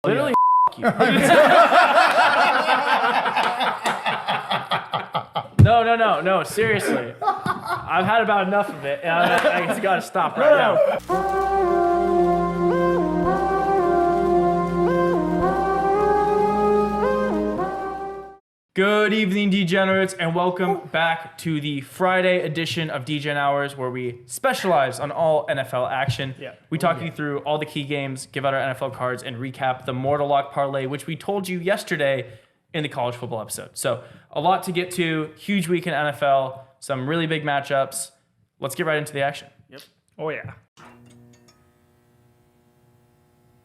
Literally, you. No. Seriously, I've had about enough of it. I just gotta stop right now. Good evening, degenerates, and welcome back to the Friday edition of Degen Hours, where we specialize on all NFL action. We talk you through all the key games, give out our NFL cards, and recap the Mortal Lock Parlay, which we told you yesterday in the college football episode. So a lot to get to, huge week in NFL, some really big matchups. Let's get right into the action. Oh, yeah.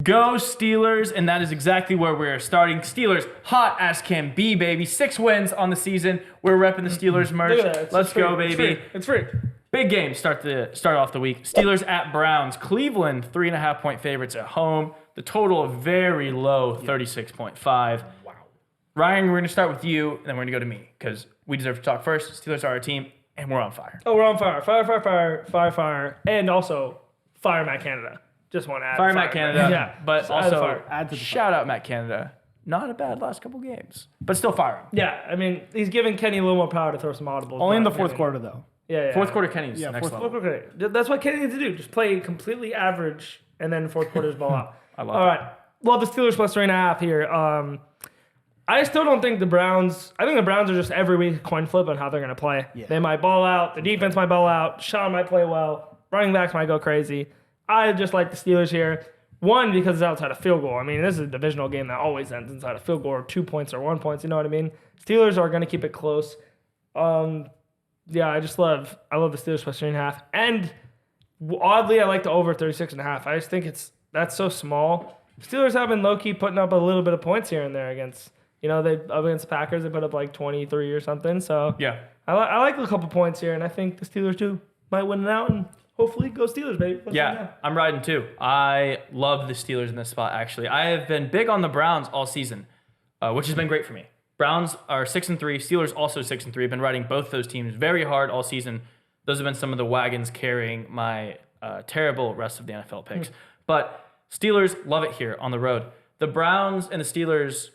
Go Steelers, and that is exactly where we're starting. Steelers, hot as can be, baby. 6 wins on the season. We're repping the Steelers merch. Let's go, baby. It's free. Big game start off the week. Steelers at Browns. Cleveland, 3.5-point favorites at home. The total of very low, 36.5. Wow. Ryan, we're going to start with you, and then we're going to go to me, because we deserve to talk first. Steelers are our team, and we're on fire. Oh, we're on fire. Fire. And also, fire Matt Canada. Just want to add Fire Matt Canada, Yeah. but Just also add to the shout out Matt Canada. Not a bad last couple games, but still fire him. Yeah, I mean, he's giving Kenny a little more power to throw some audibles. Only in the fourth quarter, though. Yeah. Fourth quarter Kenny's next fourth level. quarter. That's what Kenny needs to do. Just play completely average, and then fourth quarter's ball out. I love All it. right. Well, the Steelers plus 3.5 here. I still don't think the Browns. I think the Browns are just every week coin flip on how they're going to play. Yeah. They might ball out. The defense might ball out. Sean might play well. Running backs might go crazy. I just like the Steelers here. One, because it's outside of field goal. I mean, this is a divisional game that always ends inside a field goal or 2 points or 1 point. You know what I mean? Steelers are going to keep it close. Yeah, I love the Steelers plus 3.5. And oddly, I like the over 36.5. I just think that's so small. Steelers have been low-key putting up a little bit of points here and there against the Packers. They put up like 23 or something. So Yeah. I like a couple points here, and I think the Steelers too might win it out and hopefully go Steelers, baby. Yeah, I'm riding too. I love the Steelers in this spot, actually. I have been big on the Browns all season, which has been great for me. Browns are 6-3. Steelers also 6-3. I've been riding both those teams very hard all season. Those have been some of the wagons carrying my terrible rest of the NFL picks. But Steelers, love it here on the road. The Browns and the Steelers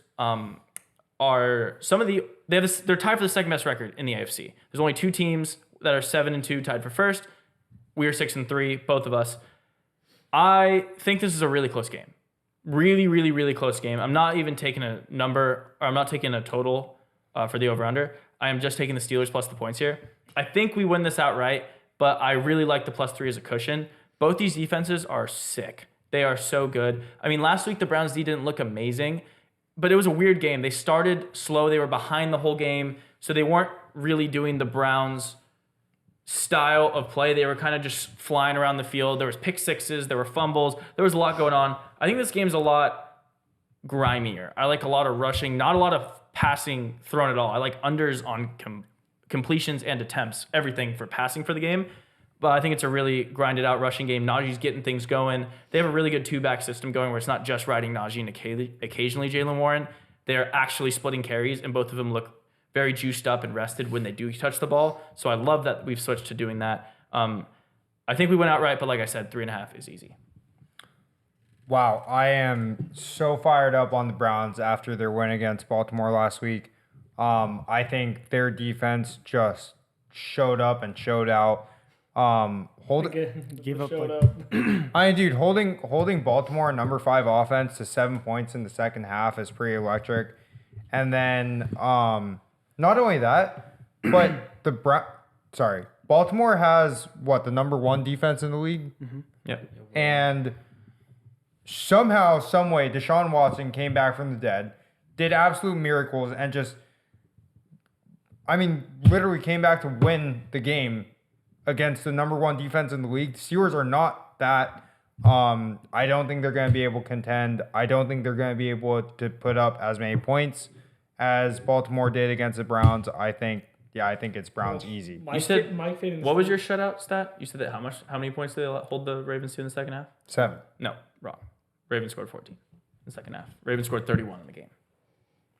are some of the... They're tied for the second best record in the AFC. There's only 2 teams that are 7-2 tied for first. We are 6-3, both of us. I think this is a really close game. Really, really, really close game. I'm not even taking a number, or I'm not taking a total for the over-under. I am just taking the Steelers plus the points here. I think we win this outright, but I really like the plus 3 as a cushion. Both these defenses are sick. They are so good. I mean, last week the Browns D didn't look amazing, but it was a weird game. They started slow. They were behind the whole game, so they weren't really doing the Browns' style of play. They were kind of just flying around the field. There was pick sixes, there were fumbles, there was a lot going on. I think this game's a lot grimier. I like a lot of rushing, not a lot of passing thrown at all. I like unders on completions and attempts, everything for passing for the game. But I think it's a really grinded out rushing game. Najee's getting things going. They have a really good 2-back system going where it's not just riding Najee and occasionally Jaylen Warren. They're actually splitting carries, and both of them look very juiced up and rested when they do touch the ball. So I love that we've switched to doing that. I think we went outright, but like I said, 3.5 is easy. Wow, I am so fired up on the Browns after their win against Baltimore last week. I think their defense just showed up and showed out. Give up. Holding Baltimore number 5 offense to 7 points in the second half is pretty electric. And then not only that, but Baltimore has the number 1 defense in the league? Mm-hmm. Yeah. And somehow, some way, Deshaun Watson came back from the dead, did absolute miracles, and literally came back to win the game against the number 1 defense in the league. The Steelers are not that. I don't think they're going to be able to contend. I don't think they're going to be able to put up as many points as Baltimore did against the Browns. I think it's Browns easy. You said, what was your shutout stat? You said that how many points did they hold the Ravens to in the second half? 7. No, wrong. Ravens scored 14 in the second half. Ravens scored 31 in the game.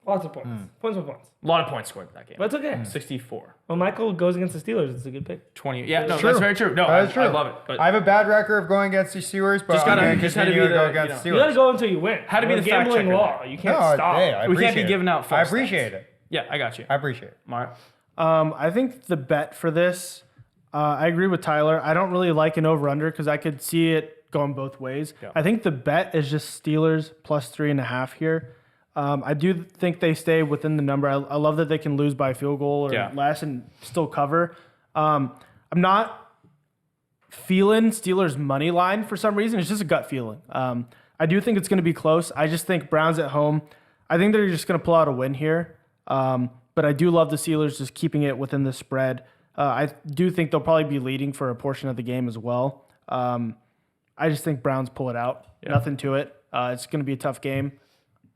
Lots of points. Points with points. A lot of points scored in that game. But it's okay. 64. When Michael goes against the Steelers, it's a good pick. 20. Yeah, no, True. that's very true. No, That's true. I love it. But I have a bad record of going against the Steelers, but Just I'm gotta- going to just had to continue be to go the, against you You Steelers. gotta go until you win. Had to be We're the fact gambling checker law. there. You can't No, stop. hey, I we can't appreciate be it. giving out false I appreciate stats. it. Yeah, I got you. I appreciate it. Mark? I think the bet for this, I agree with Tyler. I don't really like an over-under because I could see it going both ways. Yeah. I think the bet is just Steelers plus 3.5 here. I do think they stay within the number. I love that they can lose by a field goal or less and still cover. I'm not feeling Steelers money line for some reason. It's just a gut feeling. I do think it's going to be close. I just think Browns at home. I think they're just going to pull out a win here. But I do love the Steelers just keeping it within the spread. I do think they'll probably be leading for a portion of the game as well. I just think Browns pull it out. Yeah. Nothing to it. It's going to be a tough game.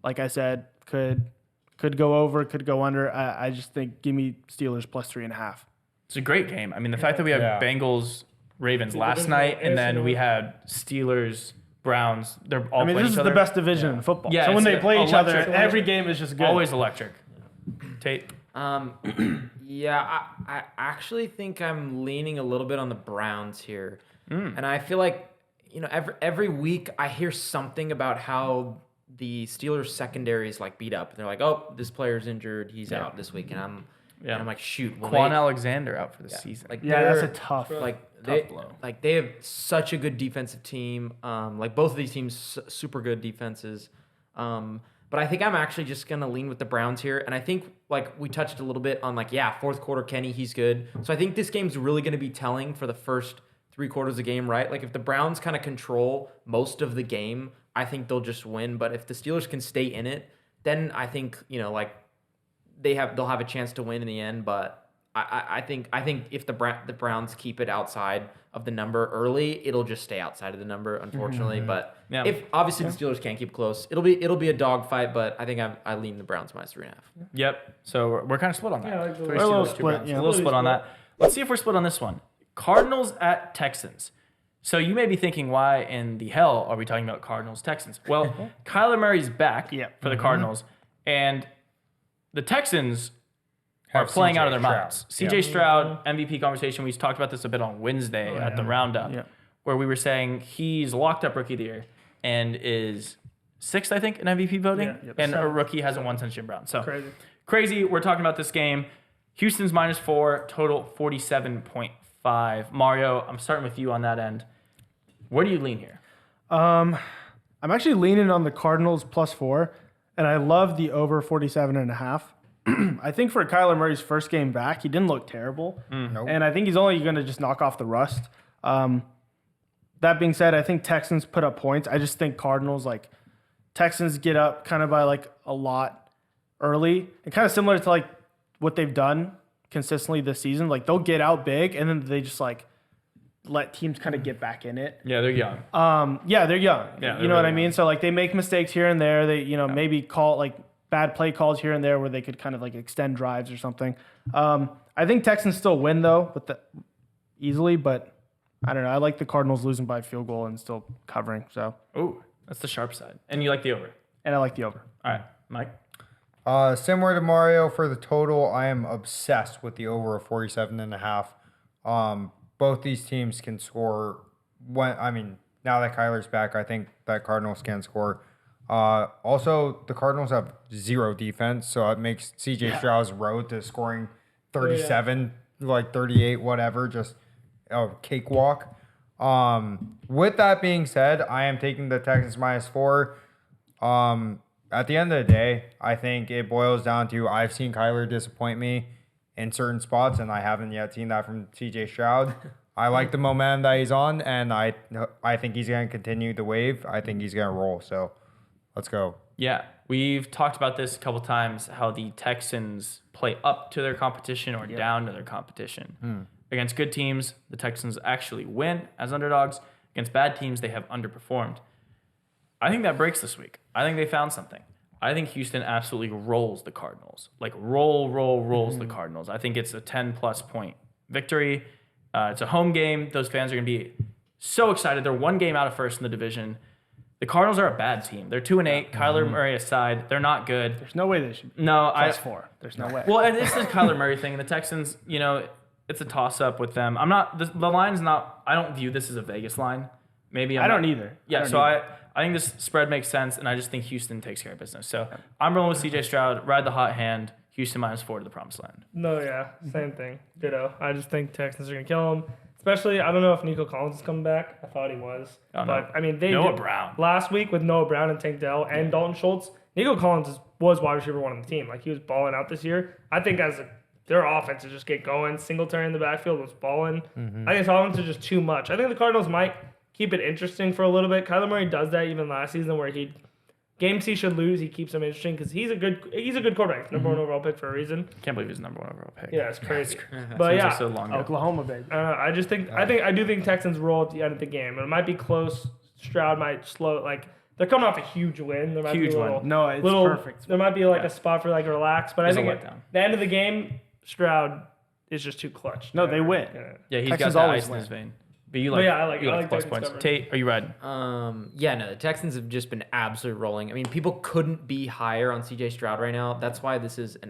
Like I said, could go over, could go under. I just think give me Steelers plus 3.5. It's a great game. I mean, the fact that we have Yeah. Bengals, Ravens last division night, and then AFC we had Steelers, Browns. They're all I mean, playing this each is other. the best division in football. Yeah, so when it's they play each other, electric. every game is just good. Always electric. Tate? Yeah, I actually think I'm leaning a little bit on the Browns here. And I feel like, every week I hear something about how the Steelers secondary is like beat up. They're like, oh, this player's injured. He's out this week. And I'm like, shoot. Well, Quan Alexander out for the season. like Yeah, that's they're- a tough. blow. they have such a good defensive team. Like both of these teams, super good defenses. But I think I'm actually just gonna lean with the Browns here, and I think like we touched a little bit on fourth quarter Kenny, he's good. So I think this game's really gonna be telling for the first 3 quarters of the game, right? Like if the Browns kind of control most of the game, I think they'll just win. But if the Steelers can stay in it, then I think they'll have a chance to win in the end. But I think if the Browns keep it outside of the number early, it'll just stay outside of the number, unfortunately. But Yeah. if obviously the Steelers can't keep close, it'll be a dogfight. But I think I lean the Browns minus 3.5. Yep. So we're kind of split on that. Yeah, I like the Three way- We're a little Steelers, two split, Browns. yeah. A little split on that. Let's see if we're split on this one. Cardinals at Texans. So you may be thinking, why in the hell are we talking about Cardinals Texans? Well, Kyler Murray's back for the Cardinals, and the Texans are Have playing out of CJ their Stroud. minds. CJ Stroud, MVP conversation. We talked about this a bit on Wednesday at the roundup, where we were saying he's locked up rookie of the year and is 6th, I think, in MVP voting, and a rookie hasn't won since Jim Brown. So crazy. We're talking about this game. Houston's -4, total 47.5. Mario, I'm starting with you on that end. Where do you lean here? I'm actually leaning on the Cardinals +4, and I love the over 47.5. I think for Kyler Murray's first game back, he didn't look terrible. Nope. And I think he's only going to just knock off the rust. That being said, I think Texans put up points. I just think Cardinals, Texans get up kind of by a lot early, and kind of similar to what they've done consistently this season. They'll get out big, and then they just let teams kind of get back in it. Yeah, they're young. Yeah, they're young. Yeah, you know what I mean? So they make mistakes here and there. They, maybe call bad play calls here and there where they could kind of extend drives or something. I think Texans still win though easily, but I don't know. I like the Cardinals losing by a field goal and still covering. So, Oh, that's the sharp side. And you like the over. and I like the over. All right, Mike. Similar to Mario for the total, I am obsessed with the over of 47.5. Both these teams can score. Now that Kyler's back, I think that Cardinals can score. Also, the Cardinals have 0 defense, so it makes CJ Stroud's road to scoring 37, 38, whatever, just a cakewalk. With that being said, I am taking the Texans -4. At the end of the day, I think it boils down to I've seen Kyler disappoint me in certain spots, and I haven't yet seen that from CJ Stroud. I like the momentum that he's on, and I think he's going to continue the wave. I think he's going to roll. So let's go. Yeah, we've talked about this a couple times, how the Texans play up to their competition or down to their competition. Against good teams, the Texans actually win as underdogs. Against bad teams, they have underperformed. I think that breaks this week. I think they found something. I think Houston absolutely rolls the Cardinals. Rolls the Cardinals. I think it's a 10-plus point victory. It's a home game. Those fans are going to be so excited. They're one game out of first in the division. The Cardinals are a bad team. They're 2-8. Kyler Murray aside, they're not good. There's no way they should be. No, +4. There's no way. Well, and it's the Kyler Murray thing. The Texans, it's a toss-up with them. I'm not. The line's not. I don't view this as a Vegas line. Maybe I don't either. Yeah, I think this spread makes sense, and I just think Houston takes care of business. So I'm rolling with CJ Stroud. Ride the hot hand. Houston -4 to the promised land. No, yeah, same thing. Ditto. I just think Texans are gonna kill him. Especially, I don't know if Nico Collins is coming back. I thought he was. Oh, no. But, I mean, they Noah did Brown. last week with Noah Brown and Tank Dell and Dalton Schultz. Nico Collins was wide receiver 1 on the team. Like, he was balling out this year. I think their offense to just get going, Singletary in the backfield was balling. I think his offense is just too much. I think the Cardinals might keep it interesting for a little bit. Kyler Murray does that even last season where games he should lose, he keeps them interesting because he's a good quarterback. Number 1 overall pick for a reason. Can't believe he's the number 1 overall pick. Yeah, it's crazy. Seems But yeah, like so long ago. Oklahoma, baby. I do think Texans roll at the end of the game. It might be close. Stroud might slow. Like they're coming off a huge win. There might Huge be a win. little, No, it's little, perfect. There might be like a spot for like relax. But There's I a think letdown. at the end of the game, Stroud is just too clutch. No, they win. Yeah, he's Texans got that always ice in win. his vein. But you I like plus Texans points. covered. Tate, are you riding? Yeah, no, the Texans have just been absolutely rolling. I mean, people couldn't be higher on CJ Stroud right now. That's why this is a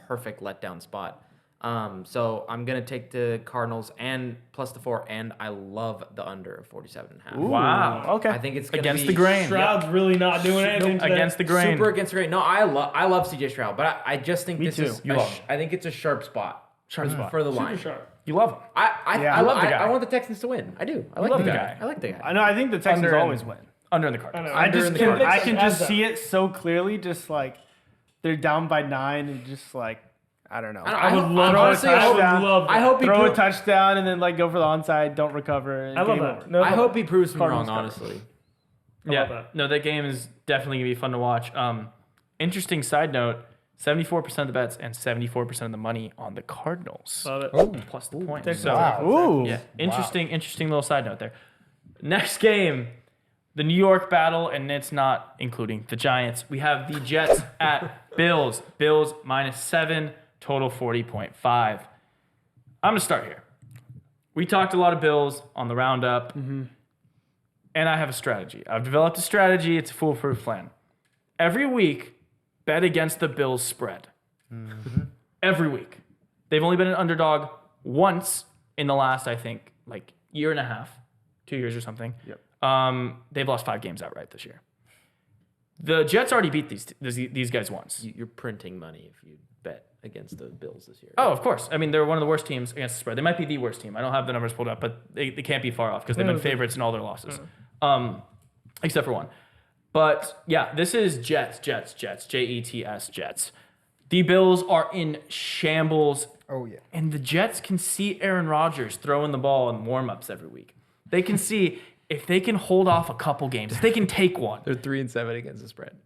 perfect letdown spot. So I'm going to take the Cardinals and +4, and I love the under of 47.5. Wow. Okay. I think it's going to Against be the grain. Stroud's really not doing anything today. Against the grain. super against the grain. No, I love CJ Stroud, but I just think this too. is You love him. I think it's a sharp spot. Sharp spot. For the Super line. sharp. You love him. Yeah, I love the guy. I want the Texans to win. I do. I like love the the guy. guy. I like the guy. I know. I think the Texans Under and- always win. Under in the Cardinals. know. I Under just in the can, Cardinals. I can just Adds see it so clearly. Just like they're down by 9 and just like I don't know. I would love honestly, that. I hope- I would love that. I hope he Throw a pro- touchdown and then like go for the onside, don't recover. And I love game that. over. No, I hope he proves me Cardinals wrong, cover. honestly. love that. No, that game is definitely gonna be fun to watch. Interesting side note: 74% of the bets and 74% of the money on the Cardinals. Love it. Plus the points. Texans So, are- Ooh. yeah, interesting little side note there. Next game, the New York battle, and it's not including the Giants. We have the Jets at Bills. Bills -7, total 40.5. I'm gonna start here. We talked a lot of Bills on the roundup, and I have a strategy. I've developed a strategy. It's a foolproof plan. Every week, bet against the Bills spread. Every week. They've only been an underdog once in the last, I think, like year and a half, 2 years or something. Yep. They've lost 5 games outright this year. The Jets already beat these guys once. You're printing money if you bet against the Bills this year. Oh, of course. I mean, they're one of the worst teams against the spread. They might be the worst team. I don't have the numbers pulled up, but they can't be far off because they've been favorites in all their losses, except for one. But yeah, this is Jets, Jets. Jets. The Bills are in shambles, Oh yeah. and the Jets can see Aaron Rodgers throwing the ball in warm-ups every week. They can see if they can hold off a couple games, if they can take one. They're 3-7 against the spread.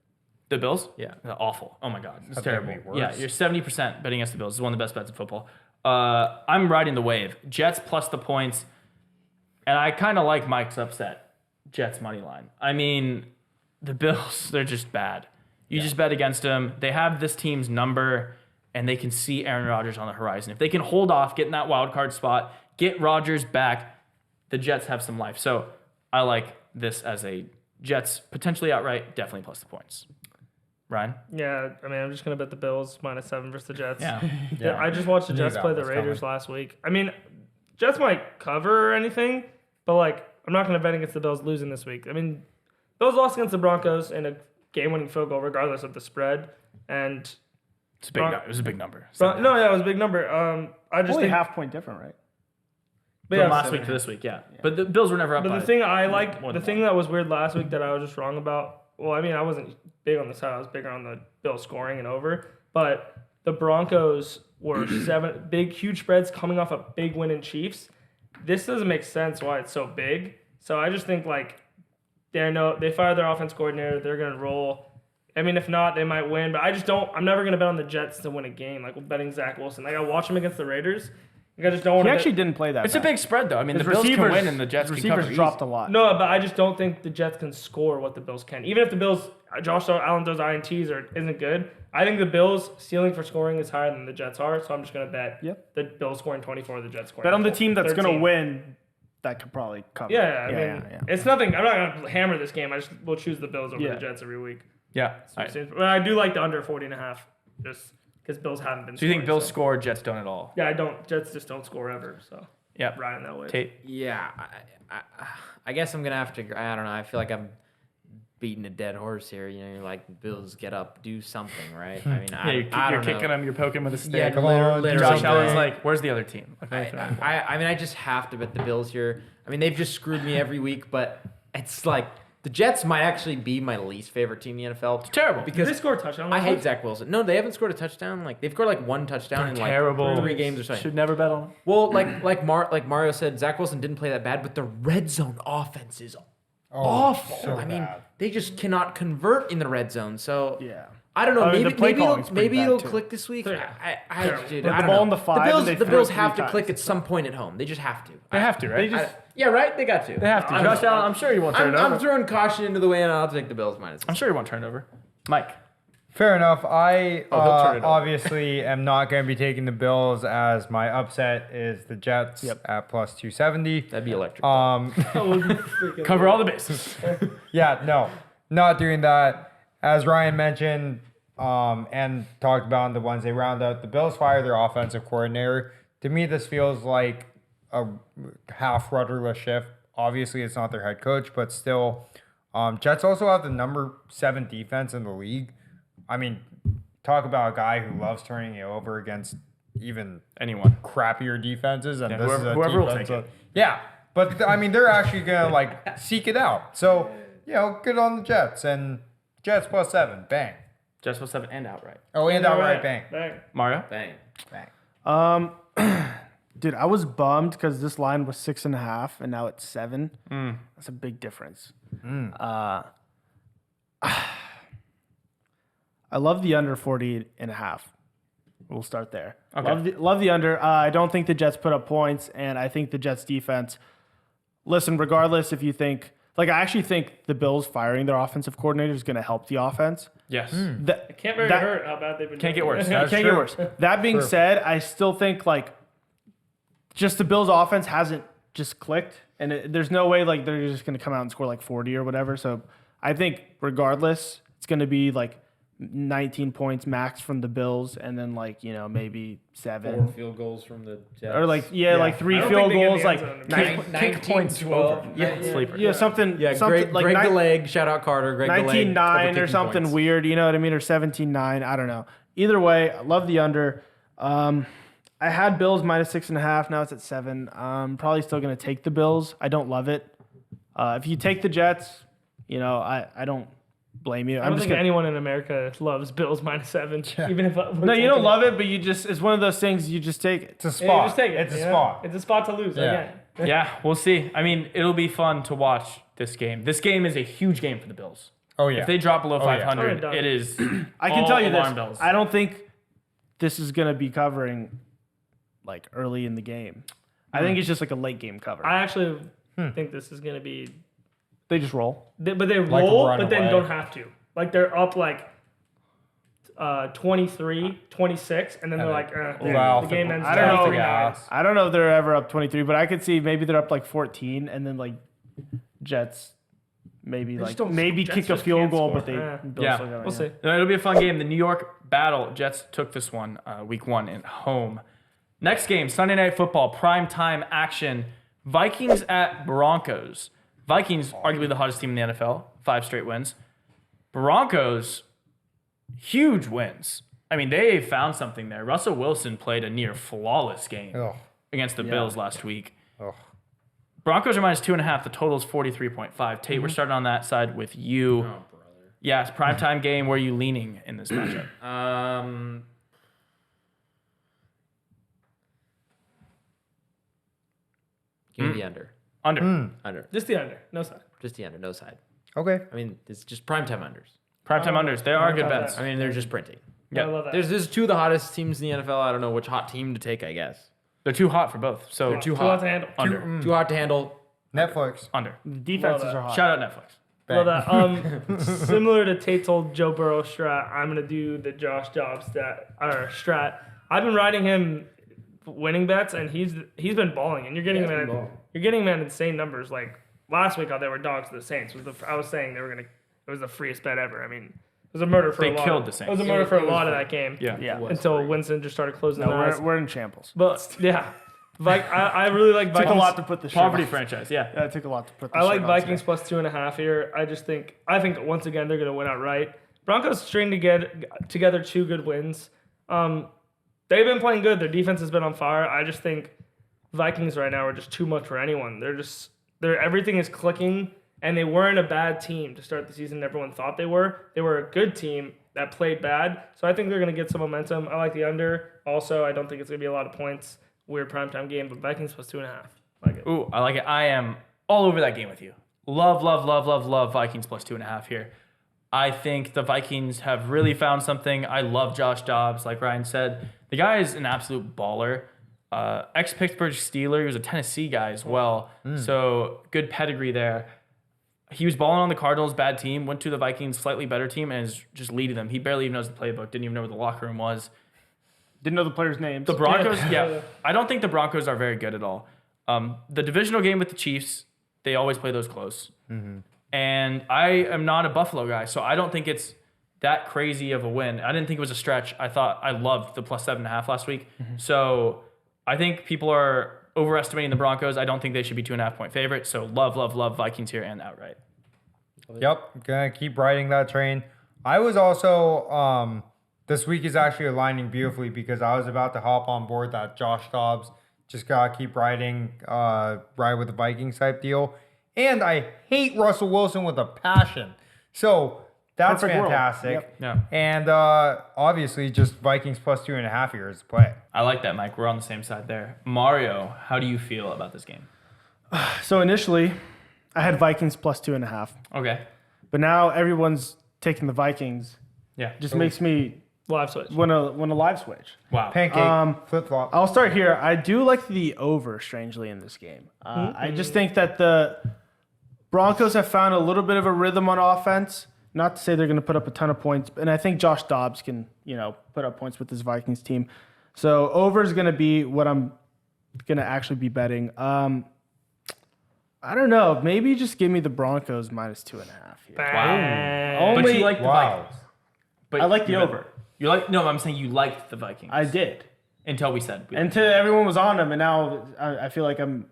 The Bills? Yeah. They're awful. Oh my God. It's That's terrible. gonna be worse. Yeah, you're 70% betting against the Bills. It's one of the best bets in football. I'm riding the wave. Jets plus the points. And I kind of like Mike's upset. Jets money line. I mean, the Bills, they're just bad. You just bet against them. They have this team's number, and they can see Aaron Rodgers on the horizon. If they can hold off, get in that wild card spot, get Rodgers back, the Jets have some life. So I like this as a Jets potentially outright, definitely plus the points. Ryan? Yeah, I mean, I'm just gonna bet the Bills -7 versus the Jets. Yeah. Yeah, I just watched the Knew Jets that play the was Raiders coming. last week. I mean, Jets might cover or anything, but like, I'm not gonna bet against the Bills losing this week. I mean, Bills lost against the Broncos in a game-winning field goal, regardless of the spread. And It's a big, it was a big number. no, yeah, it was a big number. I just Only think, half point different, right? but From yeah, last week to this week, yeah. But the Bills were never up But by the thing I like, more the than thing that was weird last week that I was just wrong about. Well, I mean, I wasn't big on the side. I was bigger on the Bills scoring and over. But the Broncos were huge spreads coming off a big win in Chiefs. This doesn't make sense why it's so big. So I just think like they fired their offense coordinator. They're gonna roll. I mean, if not, they might win. But I just don't. I'm never gonna bet on the Jets to win a game. Like betting Zach Wilson. Like I watch him against the Raiders. Like, I just don't want He to. actually didn't play that. It's a bad. big spread, though. I mean, His the Bills can receivers- win and the Jets his can cover receivers dropped easy. a lot. No, but I just don't think the Jets can score what the Bills can. Even if the Bills, Josh Allen does INTs or isn't good, I think the Bills' ceiling for scoring is higher than the Jets are. So I'm just gonna bet Yep. the Bills scoring 24, the Jets scoring. Bet on the team that's going to 13. win that could probably cover. Yeah, I mean, it's nothing. I'm not gonna hammer this game. I just will choose the Bills over Yeah. the Jets every week. Yeah. All right. But I do like the under 40.5, just because Bills haven't been. So you think scoring, Bills score, Jets don't at all? Yeah, I don't. Jets just don't score ever. So Yeah. riding that way. Tate. Yeah, I guess I'm gonna have to. I don't know. I feel like I'm beating a dead horse here. You know, you're like, Bills, get up, do something, right? I mean, Yeah, I you're don't know. kicking them, you're poking with a stick. Yeah, Come on, literally. Josh Allen's like, where's the other team? Like, I mean, I just have to bet the Bills here. I mean, they've just screwed me every week, but it's like the Jets might actually be my least favorite team in the NFL. It's terrible. Did because they score a touchdown? I hate Zach Wilson. No, they haven't scored a touchdown. Like they've scored like one touchdown in like terrible. 3 games or something. Should never bet on them. Well, like Mario said, Zach Wilson didn't play that bad, but the red zone offense is awful. so I mean, bad. they just cannot convert in the red zone. So Yeah. I don't know. I mean, the play maybe calling's pretty bad, it'll too. click this week. Yeah. Dude, With I the don't ball know. in the 5 and they The throw Bills it have 3 to click times. at some point at home. They just have to. They have to, right? Yeah, right. They got to. They have to. I'm- Josh Allen, I'm sure you won't turn it I'm over. throwing caution into the wind, and I'll take the Bills minus. I'm sure you won't turn it over. Mike. Fair enough. I Oh, he'll turn it over. obviously am not going to be taking the Bills as my upset is the Jets at plus 270. That'd be electric. Cover all the bases. Yeah, no, not doing that. As Ryan mentioned and talked about in the ones they round out, the Bills fire their offensive coordinator. To me, this feels like a half rudderless ship. Obviously, it's not their head coach, but still. Jets also have the number 7 defense in the league. I mean, talk about a guy who loves turning it over against even Anyone. crappier defenses, and Yeah, this is a whoever will defense. take it. Yeah, but I mean, they're actually gonna like seek it out. So good on the Jets and Jets plus 7, bang. Jets plus 7 and outright. Oh, and outright, bang, Bang. Mario? Bang. bang. Dude, I was bummed because this line was 6.5 and now it's 7. That's a big difference. I love the under 40.5. We'll start there. Okay. Love the under. I don't think the Jets put up points, and I think the Jets defense. Listen, regardless if you think, like, I actually think the Bills firing their offensive coordinator is going to help the offense. Yes. That, Can't very that- hurt how bad they've been. Can't get doing. worse. It can't get worse. That being said, I still think like just the Bills' offense hasn't just clicked, and there's no way like they're just going to come out and score like 40 or whatever. So I think regardless, it's going to be like 19 points max from the Bills, and then like maybe 7 4 field goals from the Jets. or like like 3 I don't field think they get goals, the like end zone. 19 points 12. Sleeper. something Greg, like Greg nine- Deleg, shout out Carter. Greg 19-9 Deleg, or over something 15 weird, you know what I mean, or 17-9. I don't know. Either way, I love the under. I had Bills minus 6.5. Now it's at 7. I'm probably still going to take the Bills. I don't love it. If you take the Jets, I don't blame you. I don't think anyone in America loves Bills minus 7. Even if No, you don't love it, but it's one of those things you just take it. It's a Yeah, spot. you just take it. It's a you know? spot. It's a spot to lose. Yeah. Again. Yeah, we'll see. I mean, it'll be fun to watch this game. This game is a huge game for the Bills. Oh yeah. If they drop below Oh, yeah. 500, Oh, it is. I can all tell you this. alarm bells. I don't think this is going to be covering like early in the game. I think it's just like a late game cover. I actually think this is going to be. They just roll. But they Like roll, run but then away. don't have to. Like they're up like 23, 26, and then they're like, Wow, the game ends. I don't know. 23-9. I don't know if they're ever up 23, but I could see maybe they're up like 14, and then like Jets maybe just like don't- maybe Jets kick a just field can't goal, score. but they Yeah. Bills Yeah. still got it, We'll see. It'll be a fun game. The New York Battle. Jets took this one week 1 at home. Next game, Sunday Night Football, prime time action. Vikings at Broncos. Vikings, arguably the hottest team in the NFL, 5 straight wins. Broncos, huge wins. I mean, they found something there. Russell Wilson played a near flawless game Ugh. against the Bills last week. Ugh. Broncos are minus 2.5. The total is 43.5. Tate, we're starting on that side with you. Oh, brother. Yeah, it's primetime game. Where are you leaning in this matchup? Give me the under. Under. Under. Just the under. No side. Just the under. No side. Okay. I mean, it's just primetime unders. Primetime unders. They are good love bets. that. I mean, they're just printing. Yeah. I love that. There's 2 of the hottest teams in the NFL. I don't know which hot team to take, I guess. They're too hot for both. So They're too Too hot hot. to handle. under. Too hot to handle. Netflix. Under. The defenses Love that. are hot. Shout out Netflix. Love that. Similar to Tate's old Joe Burrow strat, I'm gonna do the Josh Jobs strat. I've been riding him winning bets, and he's been balling, and you're getting him at insane numbers. Like last week, they were dogs to the Saints. I was saying it was the freest bet ever. I mean, it was a murder for They a lot. killed the Saints. It was a murder for a lot of that game. Yeah. Until Winston just started closing the eyes. We're in shambles. But yeah, I really like Vikings. Took a lot to put the Poverty shirt franchise, yeah. Yeah, it took a lot to put the I like shirt on Vikings today. plus 2.5 here. I think once again they're going to win outright. Broncos string together 2 good wins. They've been playing good. Their defense has been on fire. I just think Vikings right now are just too much for anyone. Everything is clicking, and they weren't a bad team to start the season. Everyone thought they were. They were a good team that played bad. So I think they're going to get some momentum. I like the under. Also, I don't think it's going to be a lot of points. Weird primetime game, but Vikings plus 2.5. Like it. Ooh, I like it. I am all over that game with you. Love Vikings plus 2.5 here. I think the Vikings have really found something. I love Josh Dobbs, like Ryan said. The guy is an absolute baller. Ex-Pittsburgh Steeler. He was a Tennessee guy as well. So good pedigree there. He was balling on the Cardinals, bad team. Went to the Vikings, slightly better team, and is just leading them. He barely even knows the playbook. Didn't even know where the locker room was. Didn't know the players' names. The Broncos, yeah. I don't think the Broncos are very good at all. The divisional game with the Chiefs, they always play those close. And I am not a Buffalo guy, so I don't think it's that crazy of a win. I didn't think it was a stretch. I loved the plus 7.5 last week. So I think people are overestimating the Broncos. I don't think they should be 2.5-point favorites. So love Vikings here and outright. Yep, gonna keep riding that train. I was also this week is actually aligning beautifully because I was about to hop on board that Josh Dobbs just gotta keep riding ride with the Vikings type deal. And I hate Russell Wilson with a passion. So that's Perfect world. fantastic. Yep. Yeah. And obviously just Vikings plus 2.5 here is the play. I like that, Mike. We're on the same side there. Mario, how do you feel about this game? So initially, I had Vikings plus 2.5. Okay. But now everyone's taking the Vikings. Yeah. Just makes me Live switch. want to live switch. Wow. Pancake, flip-flop. I'll start here. I do like the over, strangely, in this game. I just think that the Broncos have found a little bit of a rhythm on offense. Not to say they're going to put up a ton of points, and I think Josh Dobbs can, put up points with this Vikings team. So over is going to be what I'm going to actually be betting. I don't know. Maybe just give me the Broncos minus 2.5 here. Bang. But you like the Wow. Vikings. But I like the you over. I'm saying you liked the Vikings. I did. Until we said. Until everyone was on them, and now I feel like I'm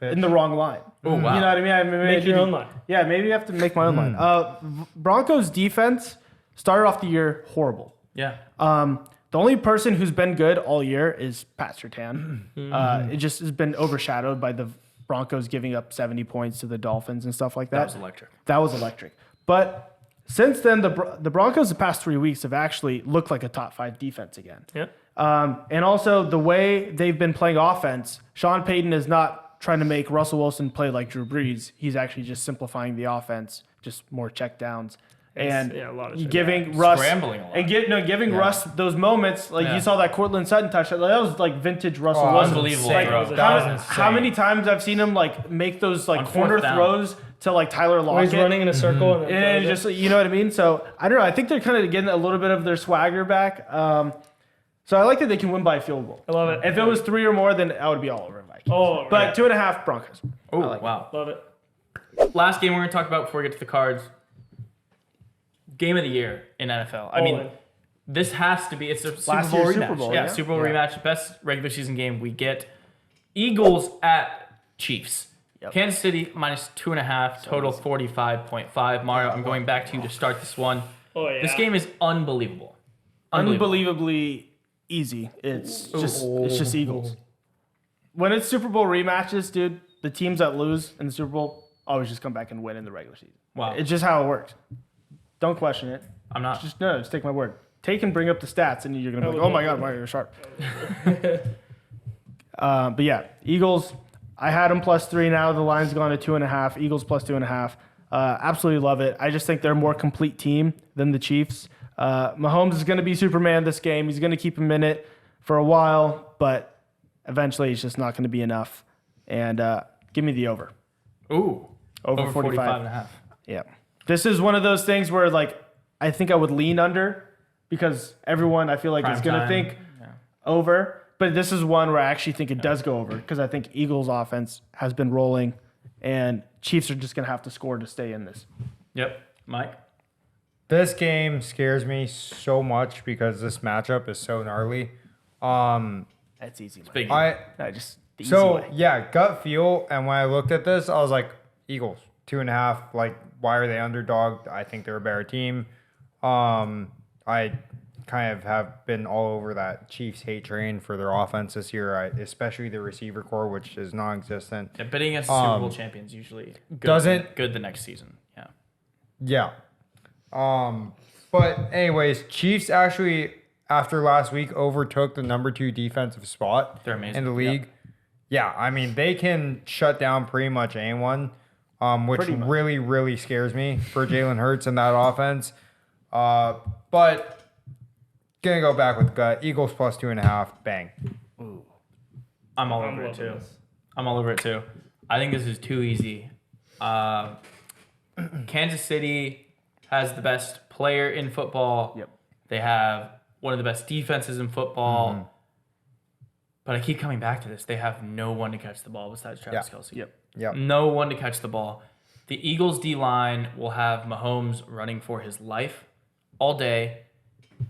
in the wrong line. Oh, wow. You know what I mean? Make your own line. Yeah, maybe you have to make my own line. Broncos defense started off the year horrible. Yeah. The only person who's been good all year is Pat Surtain. It just has been overshadowed by the Broncos giving up 70 points to the Dolphins and stuff like that. That was electric. That was electric. But since then, the Broncos the past 3 weeks have actually looked like a top 5 defense again. Yep. And also the way they've been playing offense, Sean Payton is not trying to make Russell Wilson play like Drew Brees. He's actually just simplifying the offense, just more check downs. And a lot of shit. giving Russ Scrambling a lot. and giving Russ those moments, like you saw that Cortland Sutton touchdown. That was like vintage Russell Wilson. unbelievable Like, throw. That was insane. how many times I've seen him like make those like On corner fourth down. throws to like Tyler Or Lockett. he's running in a circle and then And throws just it. you know what I mean. So I don't know. I think they're kind of getting a little bit of their swagger back. So I like that they can win by a field goal. I love it. If it was 3 or more, then I would be all over Vikings. Oh, But right. 2.5 Broncos. Oh, wow. Love it. Last game we're going to talk about before we get to the cards. Game of the year in NFL. I mean, in. this has to be, it's a Super Last Bowl year's rematch. Super Bowl, yeah, yeah. Super Bowl rematch. Best regular season game we get. Eagles at Chiefs. Yep. Kansas City minus 2.5, total 45.5. Mario, I'm going back to you to start this one. Oh, yeah. This game is unbelievable. Unbelievable. Unbelievably easy. It's just Eagles. When it's Super Bowl rematches, dude, the teams that lose in the Super Bowl always just come back and win in the regular season. Wow. It's just how it works. Don't question it. I'm not. Just take my word. Take and bring up the stats, and you're gonna be like, "Oh my God, Mario, you're sharp." But yeah, Eagles. I had them plus 3. Now the line's gone to 2.5. Eagles plus 2.5. Absolutely love it. I just think they're a more complete team than the Chiefs. Mahomes is going to be Superman this game. He's going to keep him in it for a while, but eventually it's just not going to be enough. And give me the over. Ooh. Over 45.5. Yeah. This is one of those things where, like, I think I would lean under because everyone, I feel like, is Prime going to time. think over. But this is one where I actually think it does go over because I think Eagles' offense has been rolling, and Chiefs are just going to have to score to stay in this. Yep. Mike? This game scares me so much because this matchup is so gnarly. That's easy. Big. Just the easy way. Yeah, gut feel. And when I looked at this, I was like, Eagles 2.5. Like, why are they underdog? I think they're a better team. I kind of have been all over that Chiefs hate train for their offense this year, especially the receiver core, which is non-existent. Yeah, betting against the Super Bowl champions usually good the next season. Yeah. Yeah. But anyways, Chiefs actually after last week overtook the number 2 defensive spot They're amazing in the league. Yeah, I mean they can shut down pretty much anyone, which really, really scares me for Jalen Hurts and that offense. But gonna go back with gut. Eagles plus 2.5. Bang. Ooh. I'm all over it too. I think this is too easy. Kansas City has the best player in football. Yep. They have one of the best defenses in football. But I keep coming back to this. They have no one to catch the ball besides Travis Kelce. Yep. No one to catch the ball. The Eagles D-line will have Mahomes running for his life all day.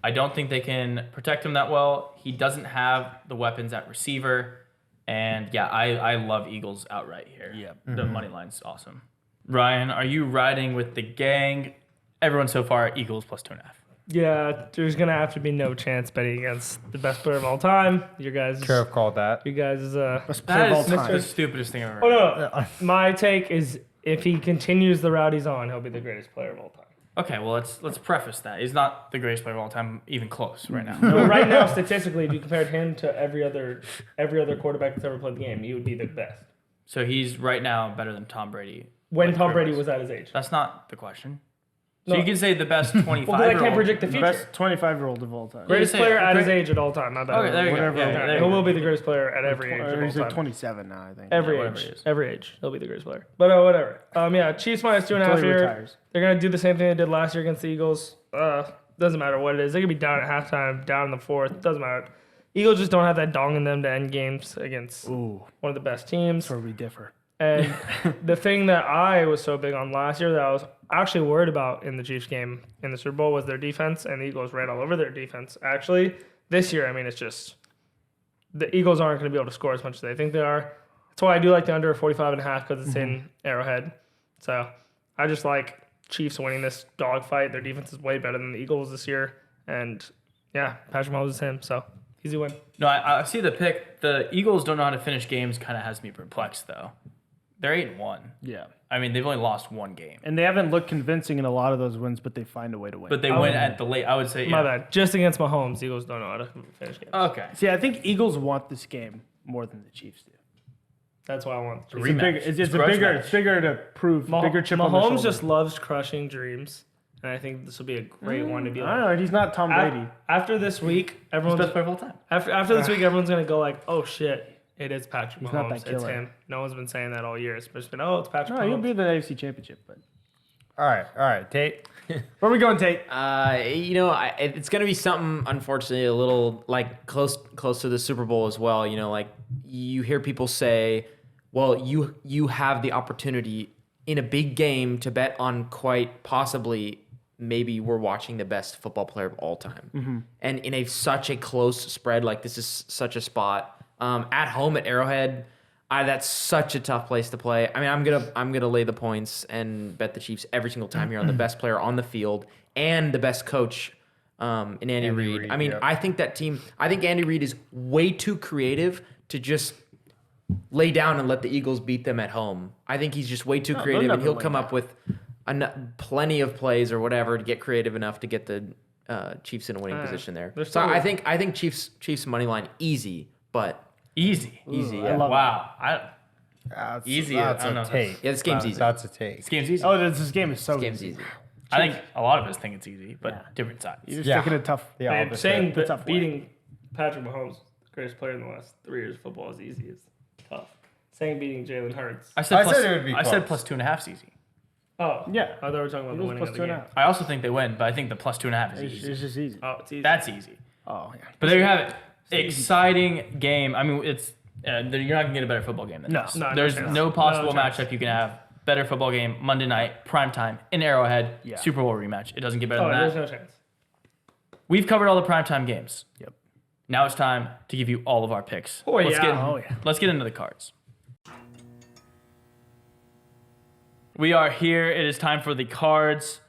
I don't think they can protect him that well. He doesn't have the weapons at receiver. And yeah, I love Eagles outright here. Yeah. The money line's awesome. Ryan, are you riding with the gang? Everyone so far, Eagles plus 2.5. Yeah, there's gonna have to be no chance betting against the best player of all time. You guys, Could have called that. you guys is That is the stupidest thing I've ever heard. no. My take is if he continues the route he's on, he'll be the greatest player of all time. Okay, well let's preface that. He's not the greatest player of all time, even close right now. But right now, statistically, if you compared him to every other quarterback that's ever played the game, he would be the best. So he's right now better than Tom Brady. When Like, Tom Brady pretty was at his age. That's not the question. So No. you can say the best 25. Well, because I can't predict the future. Best 25-year-old of all time. Greatest say player it. at his age at all time. Not bad. Okay, there you Whatever. go. Yeah, Yeah, there He you go. will be the greatest player at every age of all He's like time. 27 now, I think. Every whatever age. it is. Every age. He'll be the greatest player. But whatever. Yeah, Chiefs minus 2.5 Until he here. retires. They're going to do the same thing they did last year against the Eagles. Doesn't matter what it is. They could be down at halftime, down in the fourth. Doesn't matter. Eagles just don't have that dong in them to end games against one of the best teams. That's where we differ. And the thing that I was so big on last year that I was actually worried about in the Chiefs game in the Super Bowl was their defense, and the Eagles ran all over their defense. Actually, this year, I mean, it's just the Eagles aren't going to be able to score as much as they think they are. That's why I do like the under 45.5 because it's in Arrowhead. So I just like Chiefs winning this dogfight. Their defense is way better than the Eagles this year. And yeah, Patrick Mahomes is him. So easy win. No, I see the pick. The Eagles don't know how to finish games. Kind of has me perplexed though. They're 8-1. Yeah. I mean, they've only lost one game, And they haven't looked convincing in a lot of those wins, but they find a way to win. but they win at the late. I would say. My Yeah. bad. Just against Mahomes, Eagles don't know how to finish games. Okay. See, I think Eagles want this game more than the Chiefs do. That's why I want. It's bigger to prove. Bigger chip on the Mahomes shoulder. just loves crushing dreams, and I think this will be a great one to be I like. don't know. He's not Tom Brady. After this week, Best everyone's player of all time. after this week, everyone's gonna go like, "Oh shit, it is Patrick not Mahomes. that It's killer." him." No one's been saying that all year. It's just been, "Oh, it's Patrick No, he'll Mahomes." be in the AFC Championship. But All right, Tate. where are we going, Tate? It's gonna be something, unfortunately, a little like close to the Super Bowl as well. You know, like you hear people say, "Well, you have the opportunity in a big game to bet on quite possibly maybe we're watching the best football player of all time," and in such a close spread, like this is such a spot at home at Arrowhead. That's such a tough place to play. I mean, I'm gonna lay the points and bet the Chiefs every single time here on the best player on the field and the best coach in Andy Reid. I mean, yep. I think Andy Reid is way too creative to just lay down and let the Eagles beat them at home. I think he's just way too creative, and he'll come up with plenty of plays or whatever to get creative enough to get the Chiefs in a winning position there. So I think Chiefs money line easy, but. Easy. Yeah. Wow. That's, Easy, That's I don't a know. take. Yeah, this game's easy. That's a take. This game's easy. Oh, this game is so Game's easy. easy. I think a lot of us think it's easy, but different sides. You're just Yeah. taking a tough. Yeah, Man, opposite. saying that tough way. beating Patrick Mahomes, the greatest player in the last 3 years of football, is easy is tough. Saying beating Jalen Hurts. I said it would be I said close. plus 2.5 is easy. Oh Yeah. I thought we were talking about the Eagles winning plus of the game. 2.5. I also think they win, but I think the plus 2.5 is easy. It's just easy. Oh, it's easy. That's easy. Oh, yeah. But there you have it. exciting game. I mean, it's you're not gonna get a better football game than this. No, There's no chance. no possible No chance. matchup you can have. Better football game, Monday night, primetime, in Arrowhead, Yeah. Super Bowl rematch. It doesn't get better Oh, than there's that. no chance. We've covered all the primetime games. Yep. Now it's time to give you all of our picks. Oh, let's yeah. Get, Oh, yeah. Let's get into the cards. We are here. It is time for the cards,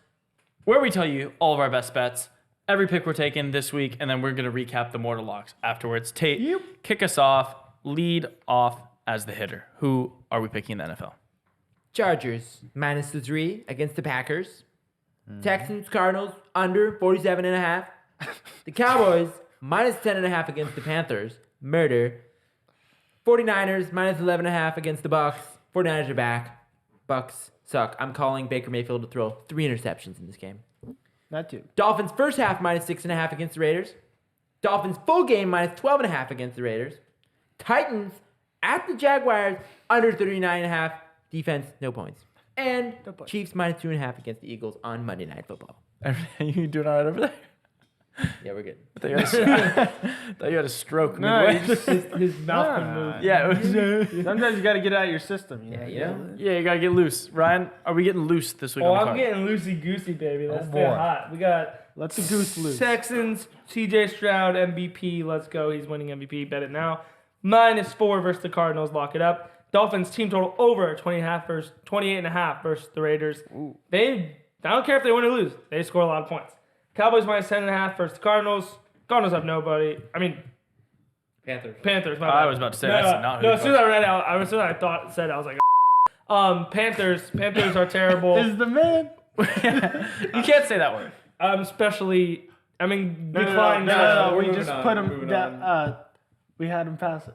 where we tell you all of our best bets, every pick we're taking this week, and then we're going to recap the mortal locks afterwards. Tate, kick us off. Lead off as the hitter. Who are we picking in the NFL? Chargers minus the 3 against the Packers. Texans, Cardinals under 47.5. The Cowboys minus 10.5 against the Panthers. Murder. 49ers minus 11.5 against the Bucks. 49ers are back. Bucks suck. I'm calling Baker Mayfield to throw 3 interceptions in this game. That too. Dolphins first half minus 6.5 against the Raiders. Dolphins full game minus 12.5 against the Raiders. Titans at the Jaguars under 39.5. Defense, no points. And Chiefs minus 2.5 against the Eagles on Monday Night Football. You doing all right over there? Yeah, we're good. I thought you had a stroke midway. His mouth can move. Yeah, it was, Sometimes you got to get out of your system. You know? Yeah. yeah, you gotta get loose. Ryan, are we getting loose this week? Oh, on the I'm card? getting loosey goosey, baby. Let's boy. get hot. We got Let the goose loose. Texans, CJ Stroud, MVP. Let's go. He's winning MVP. Bet it now. -4 versus the Cardinals. Lock it up. Dolphins team total over 28.5 versus the Raiders. I don't care if they win or lose. They score a lot of points. Cowboys minus 10.5 versus the Cardinals. Cardinals have nobody. I mean, Panthers. Panthers. My I bad. was about to say, that's not who No, you as soon as I read out, as soon as I I was like, Panthers. Panthers are terrible. Is the man. You can't say that word. Especially, I mean, decline. No, we moving just on, put him moving down. We had him pass.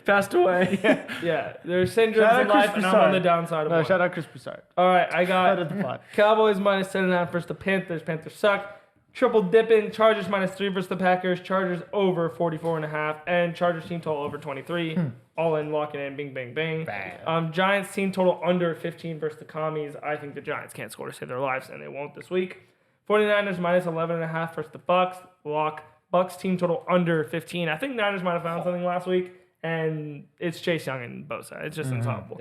Passed away. Yeah, there's syndromes Shout in out life, Chris and I'm Broussard. on the downside of No, one. shout out Chris Broussard. All right, I Shout out got the pod. Cowboys minus 10.5 versus the Panthers. Panthers suck. Triple dipping. Chargers -3 versus the Packers. Chargers over 44.5, and Chargers team total over 23. All in, locking in. Bing, bang, bang. Giants team total under 15 versus the Commies. I think the Giants can't score to save their lives, and they won't this week. 49ers minus 11.5 versus the Bucks. Lock. Bucks team total under 15. I think Niners might have found something last week, and it's Chase Young and Bosa. It's just unstoppable.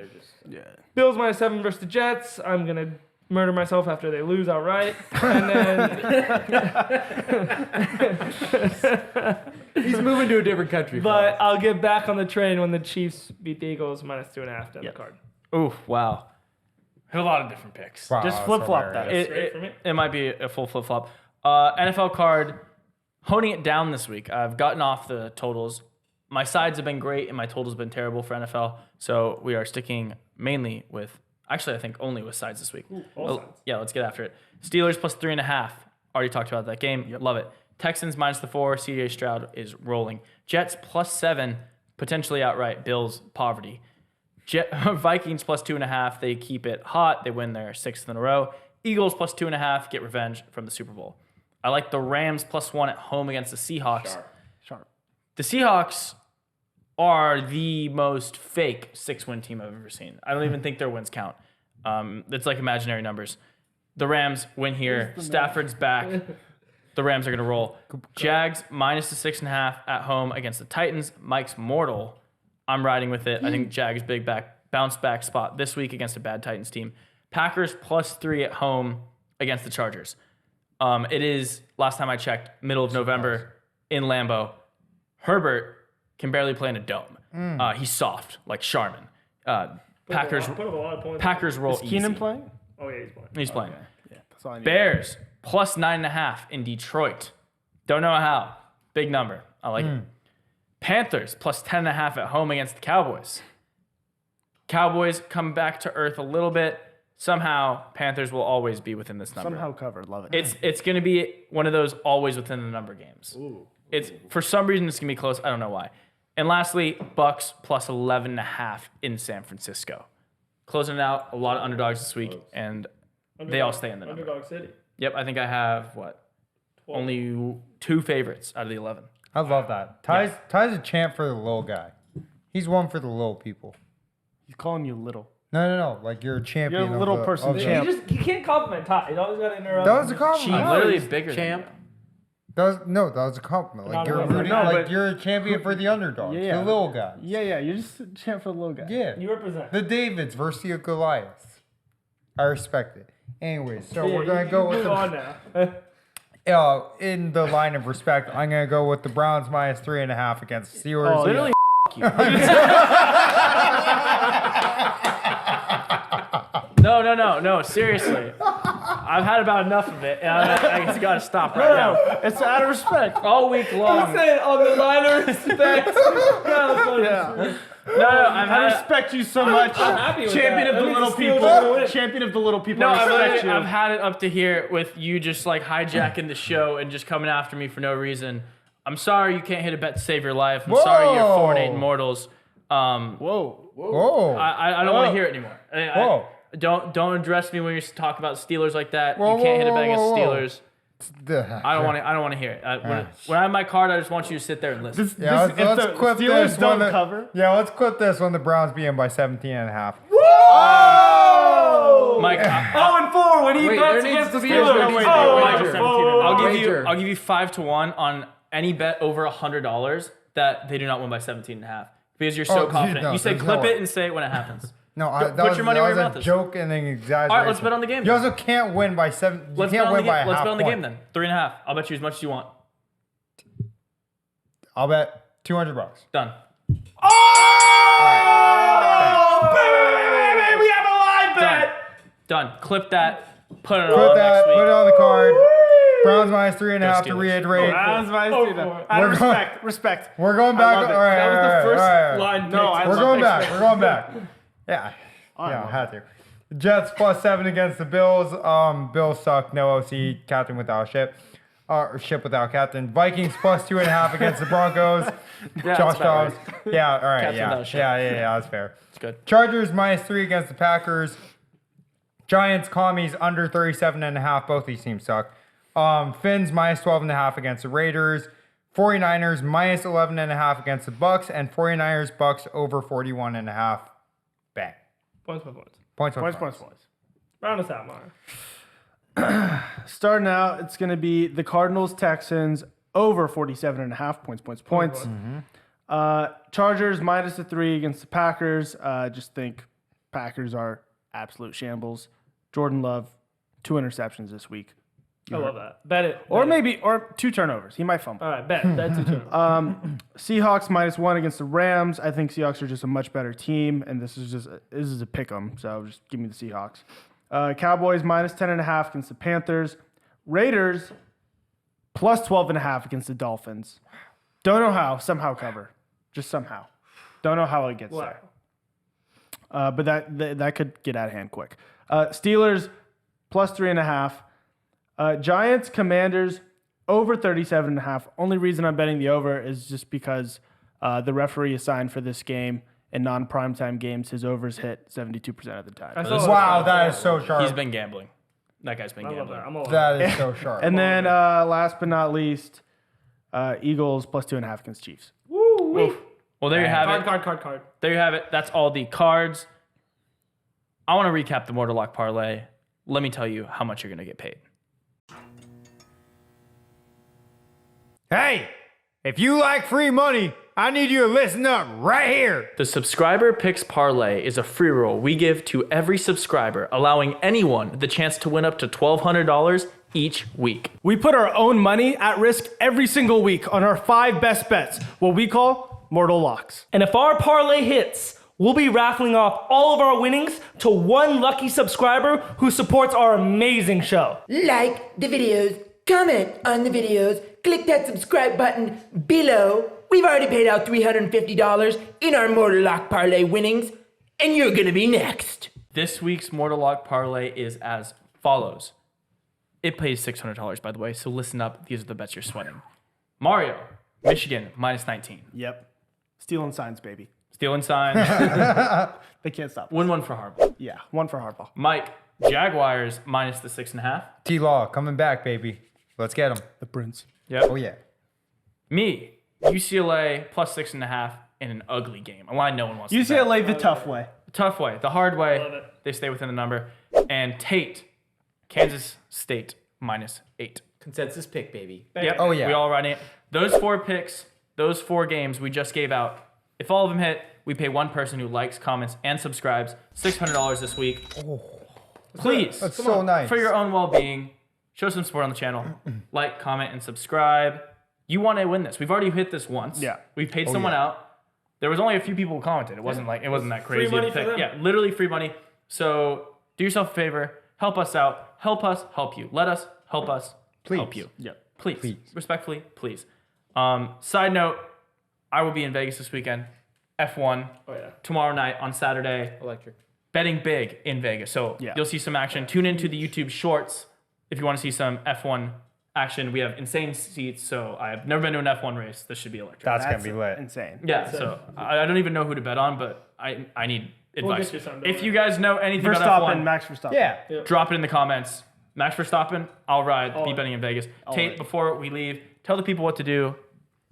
Bills -7 versus the Jets. I'm gonna murder myself after they lose outright, and then He's moving to a different country. but I'll get back on the train when the Chiefs beat the Eagles -2.5 down the card. Oof, wow. A lot of different picks. Wow, Just that's flip-flop that. hilarious. Straight for me. It might be a full flip-flop. NFL card, honing it down this week. I've gotten off the totals. My sides have been great, and my totals have been terrible for NFL. So we are sticking mainly with, actually, I think only with sides this week. all sides. Yeah, let's get after it. Steelers +3.5. Already talked about that game. Love it. Texans -4. CJ Stroud is rolling. Jets +7, potentially outright. Bills, poverty. Vikings +2.5. They keep it hot. They win their 6th in a row. Eagles +2.5. Get revenge from the Super Bowl. I like the Rams +1 at home against the Seahawks. Sharp. The Seahawks are the most fake 6-win team I've ever seen. I don't even think their wins count. It's like imaginary numbers. The Rams win here. Stafford's back. The Rams are going to roll. Jags -6.5 at home against the Titans. Mike's mortal. I'm riding with it. I think Jags big bounce back spot this week against a bad Titans team. Packers +3 at home against the Chargers. It is, last time I checked, middle of November in Lambeau. Herbert can barely play in a dome. He's soft, like Charmin. Packers Put up a lot of points. Packers roll Is Keenan easy. playing? Oh yeah, he's playing. He's playing. Yeah, that's all I need. Bears +9.5 in Detroit. Don't know how. Big number. I like it. Panthers +10.5 at home against the Cowboys. Cowboys come back to earth a little bit. Somehow, Panthers will always be within this number. Somehow covered. Love it. It's going to be one of those always within the number games. It's for some reason it's going to be close. I don't know why. And lastly, Bucks +11.5 in San Francisco. Closing it out, a lot of underdogs this week, and they all stay in the number. Underdog City. Yep, I think I have only 2 favorites out of the 11. I love that. Ty's a champ for the little guy. He's one for the little people. He's calling you little. No. Like you're a champion. You're a little person of the- champ. You can't compliment Ty. You always got to interrupt. That was a compliment. I'm literally bigger champ. than That was a compliment. Like you're rooting, like you're a champion for the underdogs, the little guys. Yeah. You're just a champ for the little guy. Yeah. You represent. The Davids versus the Goliaths. I respect it. Anyways, so we're gonna go with on now. In the line of respect, I'm gonna go with the Browns minus 3.5 against the Steelers. Oh, Literally, you. No. Seriously, I've had about enough of it, and I just gotta stop right now. It's out of respect. All week long. Say it on the line of respect. Yeah. No, I respect you so much. I'm happy with Champion that. of the That little means the Steelers people. are gonna win. Champion of the little people. No, I respect I've you. had it up to here with you just like hijacking the show and just coming after me for no reason. I'm sorry you can't hit a bet to save your life. I'm sorry you're 4-8 immortals. Whoa. I don't want to hear it anymore. Whoa. Don't address me when you talk about Steelers like that. You can't hit a bet against Steelers. I don't want to hear it. When I have my card, I just want you to sit there and listen. Let's clip Steelers this don't when cover. Yeah, let's clip this when the Browns beat them by 17.5. Mike, 0-4 when he Wait, bets there needs against to the be a Steelers. wager. I'll give you 5-1 on any bet over $100 that they do not win by 17.5 because you're so confident. You say there's clip no way. it and say it when it happens. No, Put your money where your that mouth was a is. joke and an exaggeration. All right, let's bet on the game. You also can't win by 7. You Let's can't win by a Let's half bet on the point. game then. 3.5. I'll bet you as much as you want. I'll bet $200. Done. Baby, we have a live bet. Done. Clip that. Put it Put on next week. it on the card. Browns minus 3.5 to Steelers. reiterate. Browns minus 3.5. Out of respect. We're going back. love it. All right, That was the first all right. line. No, I We're love going it. back. We're going back. Yeah. Yeah, had to. Jets plus 7 against the Bills. Bills suck. No OC. Captain without ship. Ship without captain. Vikings plus 2.5 against the Broncos. Yeah, Josh that's about Dobbs. Yeah, all right. Captain Yeah. without ship. Yeah, that's fair. It's good. Chargers minus 3 against the Packers. Giants, Commies under 37.5. Both these teams suck. Finns minus 12.5 against the Raiders. 49ers minus 11.5 against the Bucks. And 49ers Bucks over 41.5. Bang. Points. Points. Round us out, Mara. Starting out, it's going to be the Cardinals, Texans over 47.5 points. Chargers minus the 3 against the Packers. Just think Packers are absolute shambles. Jordan Love, 2 interceptions this week. I love that. Bet it. Or 2 turnovers. He might fumble. All right, bet. That's a turn. Seahawks minus 1 against the Rams. I think Seahawks are just a much better team, and this is a pick 'em. So just give me the Seahawks. Cowboys minus 10.5 against the Panthers. Raiders plus 12.5 against the Dolphins. Don't know how. Somehow cover. Just somehow. Don't know how it gets there. But that could get out of hand quick. Steelers plus 3.5. Giants, Commanders over 37.5. Only reason I'm betting the over is just because the referee assigned for this game in non-primetime games, his overs hit 72% of the time. Wow, that is so sharp. He's been gambling. That guy's been I love gambling. that. I'm all That is so sharp. And then last but not least, Eagles plus 2.5 against Chiefs. Woo! Well, there you have it. Card. There you have it. That's all the cards. I want to recap the Mortal Lock Parlay. Let me tell you how much you're going to get paid. Hey, if you like free money, I need you to listen up right here. The Subscriber Picks Parlay is a free roll we give to every subscriber, allowing anyone the chance to win up to $1,200 each week. We put our own money at risk every single week on our 5 best bets, what we call Mortal Locks. And if our parlay hits, we'll be raffling off all of our winnings to one lucky subscriber who supports our amazing show. Like the videos, comment on the videos, click that subscribe button below. We've already paid out $350 in our Mortal Lock Parlay winnings, and you're gonna be next. This week's Mortal Lock Parlay is as follows. It pays $600, by the way, so listen up. These are the bets you're sweating. Mario, Michigan, minus 19. Yep. Stealing signs, baby. Stealing signs. They can't stop. Win one for Harbaugh. Yeah, 1 for Harbaugh. Mike, Jaguars, minus the 6.5. T-Law coming back, baby. Let's get him. The Prince. Yep. Oh, yeah. Me, UCLA, plus 6.5 in an ugly game. A line no one wants to bet. UCLA the tough way. Tough way. The hard Love way, it. they stay within the number. And Tate, Kansas State, minus 8. Consensus pick, baby. Yep. Oh, yeah. We all riding it. Those 4 picks, those 4 games we just gave out. If all of them hit, we pay one person who likes, comments, and subscribes $600 this week. Please, That's so nice. for your own well-being, show some support on the channel. Like, comment, and subscribe. You want to win this. We've already hit this once. Yeah. We've paid someone out. There was only a few people who commented. It wasn't that crazy. money of a for pick. them. Yeah, literally free money. So do yourself a favor. Help us out. Help us help you. Let us help us help you. Yep. Please. Respectfully, please. Side note, I will be in Vegas this weekend. F1. Oh, yeah. Tomorrow night on Saturday. Electric. Betting big in Vegas. So Yeah. you'll see some action. Tune into the YouTube shorts if you want to see some F1 action. We have insane seats. So I've never been to an F1 race. This should be electric. That's going to be lit. Insane. Yeah, so I don't even know who to bet on, but I need advice. get you some, don't If you guys know anything about Verstappen, F1, Max Verstappen. Yeah. drop it in the comments. Max Verstappen, I'll ride. Be betting in Vegas. Tate, right. before we leave, tell the people what to do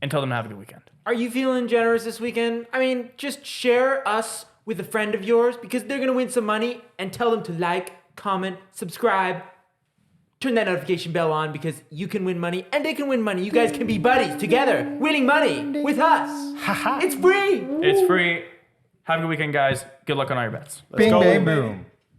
and tell them to have a good weekend. Are you feeling generous this weekend? I mean, just share us with a friend of yours because they're going to win some money, and tell them to like, comment, subscribe. Turn that notification bell on because you can win money and they can win money. You guys can be buddies together, winning money with us. It's free. It's free. Have a good weekend, guys. Good luck on all your bets. Bing, bang, boom.